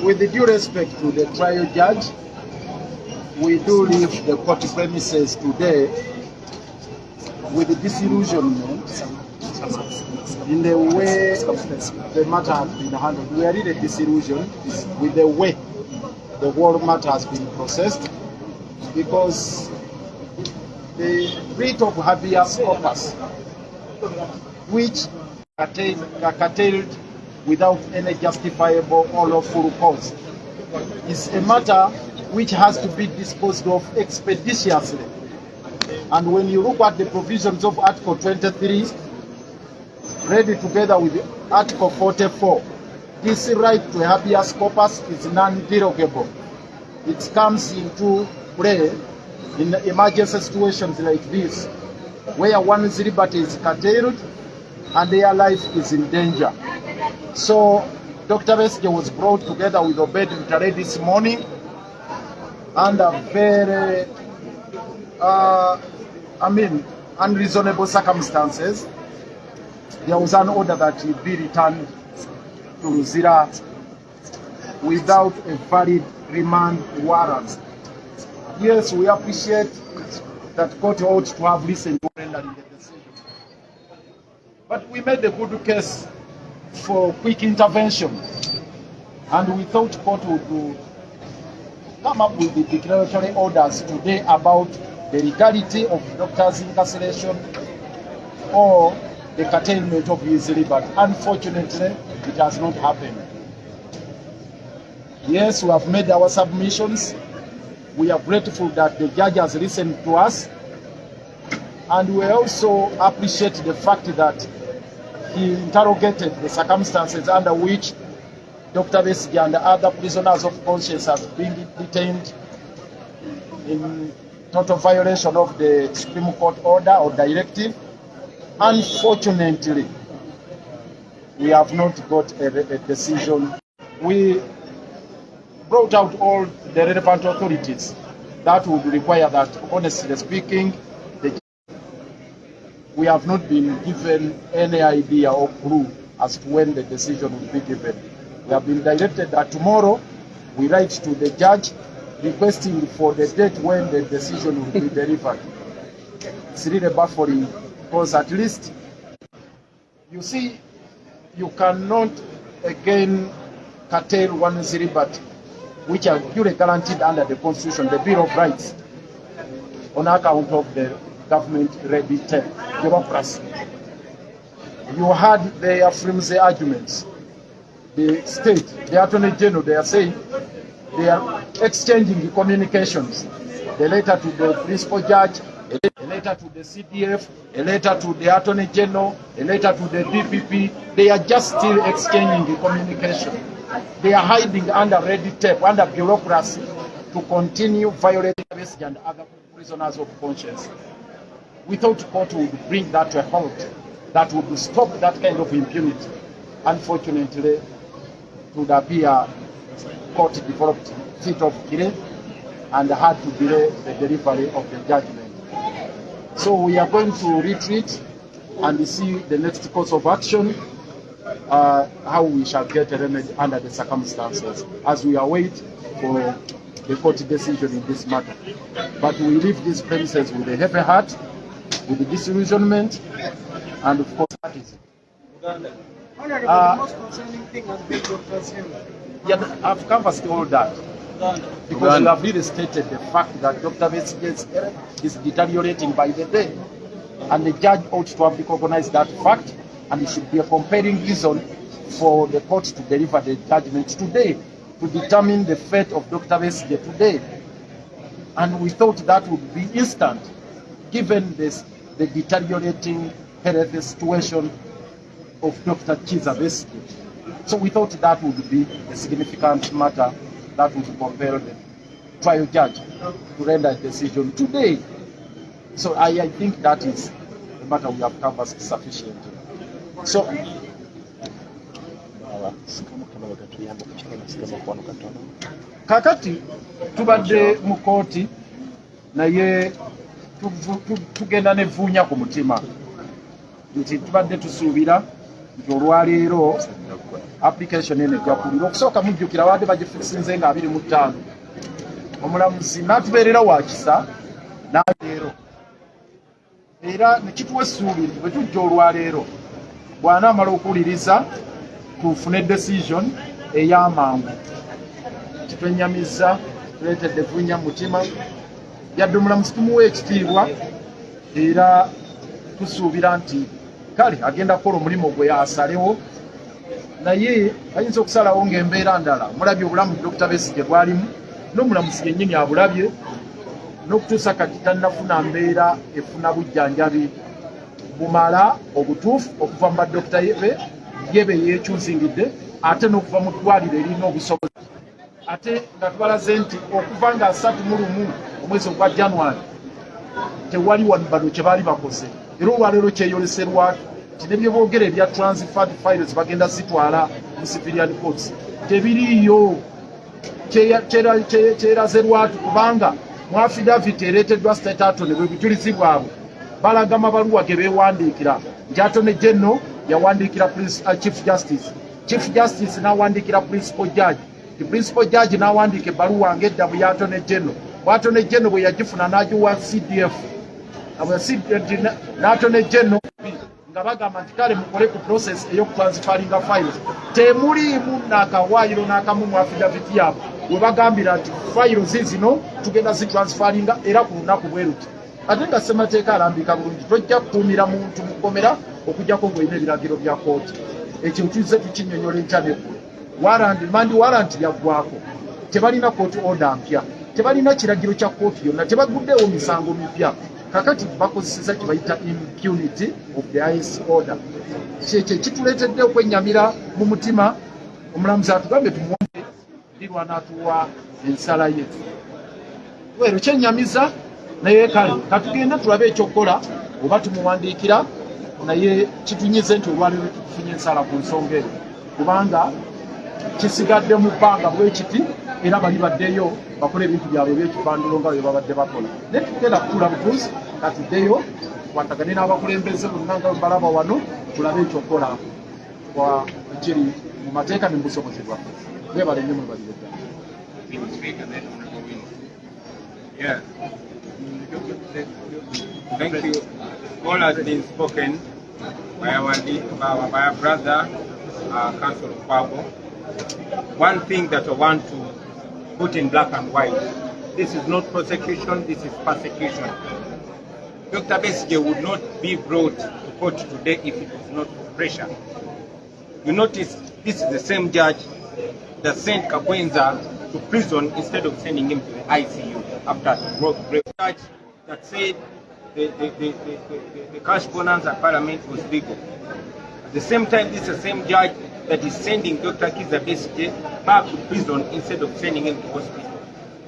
With the due respect to the trial judge, we do leave the court premises today with the disillusionment in the way the matter has been handled. We are really disillusioned with the way the whole matter has been processed, because the writ of habeas corpus, which are curtailed without any justifiable or lawful cause, is a matter which has to be disposed of expeditiously. And when you look at the provisions of Article 23, read together with Article 44, this right to habeas corpus is non-derogable. It comes into play in emergency situations like this, where one's liberty is curtailed and their life is in danger. So Dr. Besigye was brought together with Obed Mutale this morning under very unreasonable circumstances. There was an order that he be returned to Luzira without a valid remand warrant. Yes, we appreciate that court ought to have listened to rendering the decision. But we made a good case for quick intervention, and we thought court would come up with the declaratory orders today about the legality of the doctor's incarceration or the curtailment of his liberty. Unfortunately, it has not happened. Yes, we have made our submissions. We are grateful that the judge has listened to us, and we also appreciate the fact that he interrogated the circumstances under which Dr. Besigye and other prisoners of conscience have been detained in total violation of the Supreme Court order or directive. Unfortunately, we have not got a decision. We brought out all the relevant authorities that would require that, honestly speaking, we have not been given any idea or clue as to when the decision will be given. We have been directed that tomorrow we write to the judge requesting for the date when the decision will be delivered. It's really baffling, because at least, you see, you cannot again curtail one's liberty, which are duly guaranteed under the Constitution, the Bill of Rights, on account of the government ready bureaucracy. You heard their flimsy arguments. The state, the Attorney General, they are saying they are exchanging communications. The letter to the principal judge, a letter to the CDF, a letter to the Attorney General, a letter to the DPP. They are just still exchanging communication. They are hiding under red tape, under bureaucracy, to continue violating Besigye and other prisoners of conscience. We thought court would bring that to a halt, that would stop that kind of impunity. Unfortunately, it would appear court developed fit of delay and had to delay the delivery of the judgment. So we are going to retreat and see the next course of action, how we shall get a remedy under the circumstances, as we await for the court decision in this matter. But we leave these premises with a heavy heart, with the disillusionment, and of course, that is it. The most concerning thing has been Dr. Besigye. Yeah, I've covered all that. Because you have really stated the fact that Dr. Besigye's health is deteriorating by the day. And the judge ought to have recognized that fact, and it should be a compelling reason for the court to deliver the judgment today, to determine the fate of Dr. Besigye today. And we thought that would be instant, given the deteriorating health situation of Dr. Kizza Besigye. So we thought that would be a significant matter that would compel the trial judge to render a decision today. So I think that is the matter we have covered sufficiently. So kakati tubadde mu kooti naye tugenda nevuunya ku mutima nti tubadde tusuubira nti olwaleero application eno ejja kulira okusooka mujjukira wadde bagifikisinze nga 25 omulamuzi n'atubeerera wa kisa n'aleero era nekituwa essuubi nti bwe tujja olwaleero bw'anaamala okuwuliriza tufune decision ey'amangu kitwenyamizza tuleetedde vunnya mutima yadde omulamuzi tumuwa ekitiibwa era tusuubira nti kale agenda kukola omulimu gwe asalewo naye ayinza okusalawo ng'embeera ndala mulabye obulamu Dr. Besigye bwalimu n'omulamuzi yennyini abulabye n'okutuusa kati tannafuna mbeera efuna bujjanjabi bumala obutuufu okuva mu badokita yebe yeekyuzingidde ate n'okuva mu ddwaliro erina obusobozi ate nga tubalaze nti okuva nga 31 omwezi ogwa January tewali wano bano kye baali bakoze era olwaleero kyeyoleserwako nti ne bye boogera ebya transferred files bagenda zitwala mu civilian courts tebiriiyo kyeraze lwatu kubanga mu affidavit ereeteddwa state attorney bwe bujulizi bwabwe balaga amabaluwa ge beewandiikira nti attorney general yawandiikira chief justice n'awandiikira principal judge principal judge n'awandiika ebbaluwa ng'eddamu ya attorney general bw'attorney general bwe yagifuna n'agiwa CDF n'attorney general nga bagamba nti kale mukole ku process ey'okutransfaringa files temuliimu n'akawaayiro n'akamu mu affidavit yaabwe we bagambira nti fayiro zino tugenda zitransfaringa era ku lunaku bwe luti ate nga ssemateeka alambika bulungi tojja kukuumira muntu mu kkomera okujjako ng'olina ebiragiro bya kooti ekyo tuzze tukinyonyola enkyanekulu mandi warranti yaggwako tebalina kooti order mpya tebalina kiragiro kya kooti yonna tebaguddeewo misango mipya kakati bakozeseza kye bayita impunity of the highest order kyekyo kituleetedde okwennyamira mu mutima omulamuzi atugambye tumuwonde dirwa n'atuwa ensala ye wero kyennyamiza naye kale katugende tulabe ekyokukola oba tumuwandiikira naye kitunyize nti olwaleero tufunye ensala ku nsonga eyo kubanga kisigadde mu bbanga bwekiti era bali baddeyo bakola ebintu byabwe ebyekifandulo nga bwe babadde bakola naye tugenda kutula butuuzi katuddeyo tukwatagane n'abakulembeze bonna nga balaba wano tulabe ekyokukola ekiri mu mateeka ne mu busobozi bwaffe webale nnyo mwebalire ddala. Yeah. Thank you. All has been spoken by our brother, Council of Kwabo. One thing that I want to put in black and white, this is not prosecution, this is persecution. Dr. Besigye would not be brought to court today if it was not for pressure. You notice this is the same judge that sent Kabwenza to prison instead of sending him to the ICU after the judge that said the cash bonanza parliament was legal. At the same time, this is the same judge that is sending Dr. Kizza Besigye back to prison instead of sending him to hospital.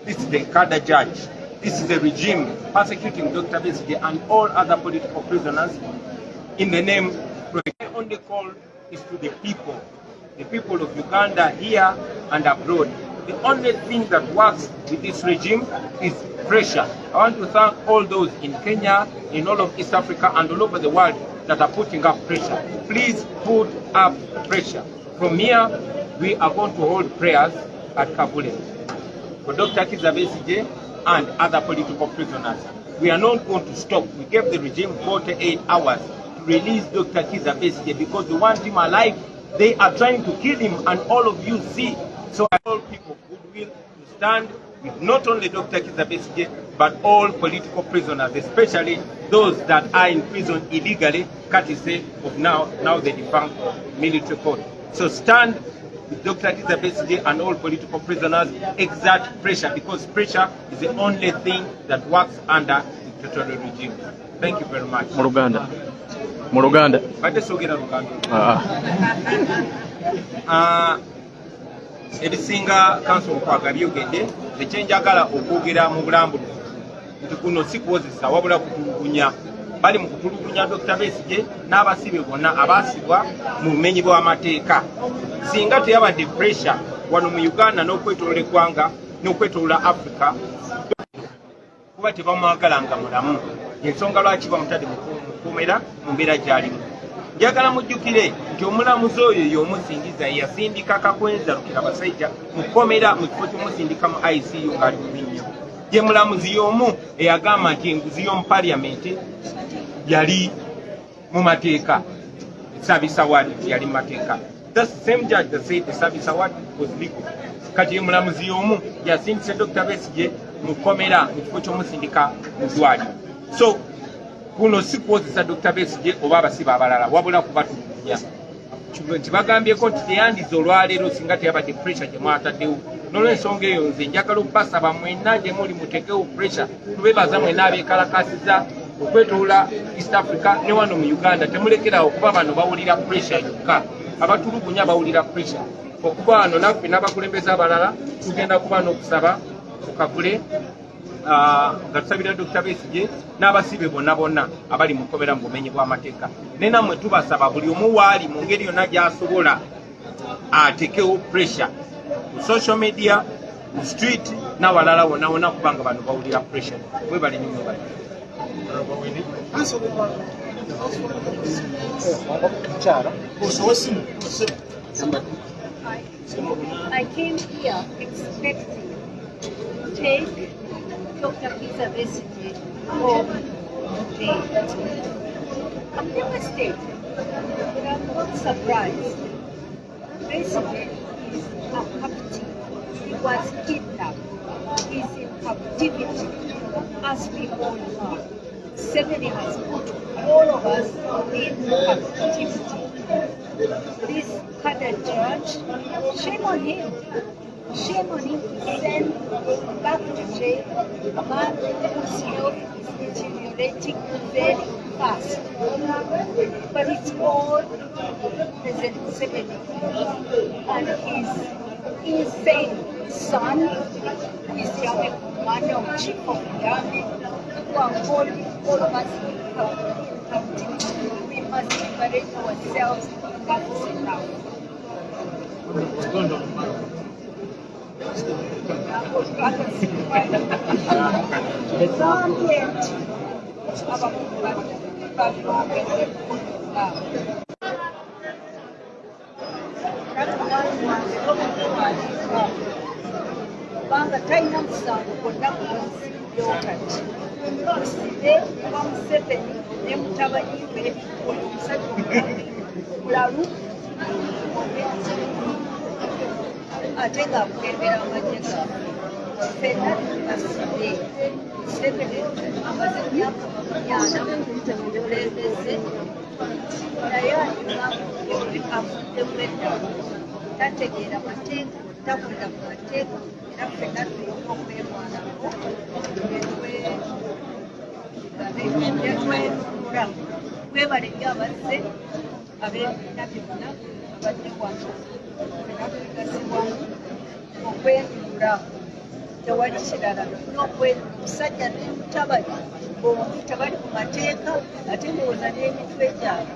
This is the cadre judge. This is the regime persecuting Dr. Besigye and all other political prisoners in the name. My only call is to the people of Uganda here and abroad. The only thing that works with this regime is pressure. I want to thank all those in Kenya, in all of East Africa and all over the world that are putting up pressure. Please put up pressure. From here, we are going to hold prayers at Kabule for Dr. Kizza Besigye and other political prisoners. We are not going to stop. We gave the regime 48 hours to release Dr. Kizza Besigye because they want him alive. They are trying to kill him, and all of you see. So I call people of goodwill to stand with not only Dr. Kizza Besigye, but all political prisoners, especially those that are in prison illegally, courtesy of now the defunct military court. So stand with Dr. Kizza Besigye and all political prisoners, exert pressure, because pressure is the only thing that works under the dictatorial regime. Thank you very much. Muruganda. Edisinga Council okwaga byogedde ekyenjagala okwogera mu bulambulukufu nti kuno si kwozesa wabula kutulugunya bali mu kutulugunya Dr. Besigye n'abasibe bonna abaasibwa mu bumenyi bw'amateeka singa teyabadde pressure wano mu Uganda n'okwetolola eggwanga n'okwetolola Africa kuba tebamwagala nga mulamu ensonga lwaki bamutadde mu kkomera mu mbeera gy'alimu njagala mujjukire nti omulamuzi oyo y'omusingiza yasindika Kakwenza Lukirabasajja mu kkomera mu kifo ky'omusindika mu ICU ng'ali mu binnya. Ye mulamuzi y'omu eyagamba nti enguzi y'omu paliamenti yali mu mateeka. Service award yali mu mateeka. That's the same judge that said the service award was legal. Kati ye mulamuzi y'omu yasindise Dr. Besigye mu kkomera mu kifo ky'omusindika mu ddwaliro. So kuno si kwozesa Dr. Besigye oba abasibe abalala wabula kubatulugunya. Nti bagambyeko nti teyandiza olwaleero singa teyabadde pressure gye mwataddewo. N'olw'ensonga eyo nze njagala okubasaba mwenna gye muli muteekewo pressure, tubeebaza mwenna abeekalakasiza okwetoola East Africa ne wano mu Uganda. Temulekerawo kuba bano bawulira pressure yokka, abatulugunya bawulira pressure. Okuba wano naffe n'abakulembeze abalala tugenda kuba n'okusaba tukagule nga tusabira Dr. Besigye n'abasibe bonna abali mu kkomera mu bumenyi bw'amateeka. Ne nammwe tubasaba buli omu waali mu ngeri yonna gy'asobola ateekewo pressure ku social media, ku street n'awalala wonna kubanga bano bawulira pressure. Mwebale nnyo mwebale. I came here expecting to take Dr. Kizza Besigye home today. I'm devastated, but I'm not surprised. Besigye is a captive. He was kidnapped. He's in captivity, as we all are. Seven has put all of us in captivity. This cadre judge, shame on him. Shame on him to send back to jail a man whose health is deteriorating very fast. But it's all President Museveni and his insane son, who is the army commander or chief of the army, who are holding all of us in captivity. We must liberate ourselves. That is enough. Banga talina musango gwonna munsi yokati musire bamuseveni ne mutabani we omusajja mulalu ate ng'akulembera amagye gaabwe ffenna tubasire museveni amaze emyaka 80 mukulembeze naye afuddemu eddalu tategeera mateeka takolera ku mateeka era ffenna tulina okwemwanako netwenunula twebale nnyo abazze ab'ebibiina byonna abadde wano ffenna tuligasibwamu okwenunula tewali kirala n'okwenunula omusajja n'emutabali bombi tebali ku mateeka ate ndowooza n'emitwe gyabwe